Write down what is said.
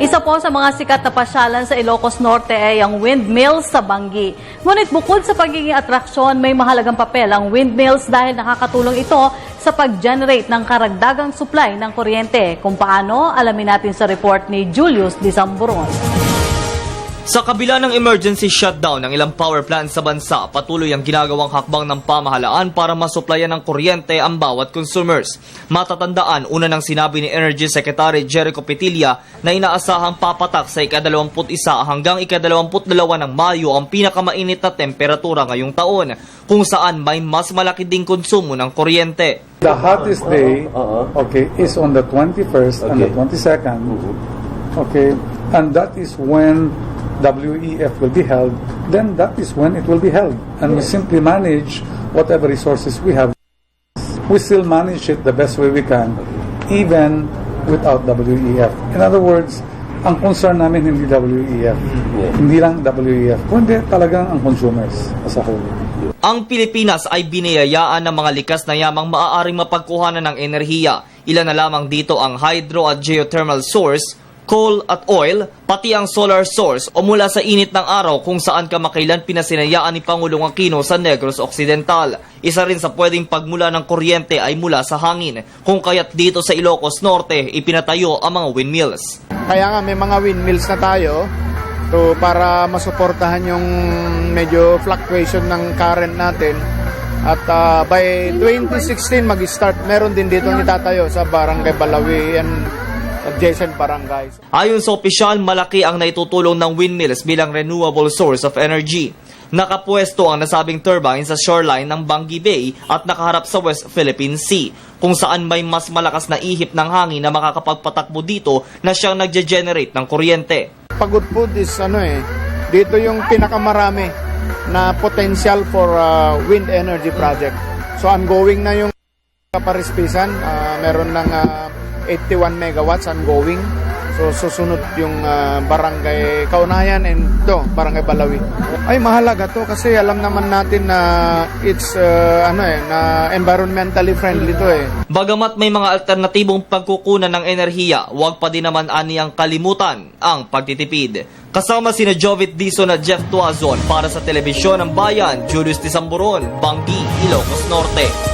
Isa po sa mga sikat na pasyalan sa Ilocos Norte ay ang windmills sa Bangi. Ngunit bukod sa pagiging atraksyon, may mahalagang papel ang windmills dahil nakakatulong ito sa pag-generate ng karagdagang supply ng kuryente. Kung paano, alamin natin sa report ni Julius Disamburon. Sa kabila ng emergency shutdown ng ilang power plants sa bansa, patuloy ang ginagawang hakbang ng pamahalaan para masuplayan ng kuryente ang bawat consumers. Matatandaan, una nang sinabi ni Energy Secretary Jericho Petilla na inaasahang papatak sa ika-21 hanggang ika-22 ng Mayo ang pinakamainit na temperatura ngayong taon, kung saan may mas malaki ding konsumo ng kuryente. The hottest day, is on the 21st and the 22nd. Okay, and that is when WEF will be held. Then that is when it will be held, and we simply manage whatever resources we have. We still manage it the best way we can, even without WEF. In other words, ang concern namin hindi WEF, hindi lang WEF, kundi talagang ang consumers as a whole. Ang Pilipinas ay biniyayaan ng mga likas na yamang maaaring mapagkuhanan ng enerhiya. Ilan na lamang dito ang hydro at geothermal source, coal at oil, pati ang solar source o mula sa init ng araw kung saan kamakailan pinasinayaan ni Pangulong Aquino sa Negros Occidental. Isa rin sa pwedeng pagmula ng kuryente ay mula sa hangin, kung kaya't dito sa Ilocos Norte ipinatayo ang mga windmills. Kaya nga may mga windmills na tayo para masuportahan yung medyo fluctuation ng current natin. At by 2016 mag-start, meron din dito itatayo sa Barangay Balawi and adjacent barangays. Ayon sa opisyal, malaki ang naitutulong ng windmills bilang renewable source of energy. Nakapwesto ang nasabing turbine sa shoreline ng Bangi Bay at nakaharap sa West Philippine Sea, kung saan may mas malakas na ihip ng hangin na makakapagpatakbo dito na siyang nagge-generate ng kuryente. Pagod Food is dito yung pinakamarami na potential for wind energy project. So ongoing na yung kaparispisan, meron ng 81 megawatts ongoing. So susunod yung barangay Kaunayan and barangay Balawi. Ay mahalaga to kasi alam naman natin na it's na environmentally friendly to eh. Bagamat may mga alternatibong pagkukunan ng enerhiya, huwag pa din naman aniyang kalimutan ang pagtitipid. Kasama sina Jovit Dizon at Jeff Tuazon para sa Telebisyon ng Bayan, Julius Disamburon, Bangi, Ilocos Norte.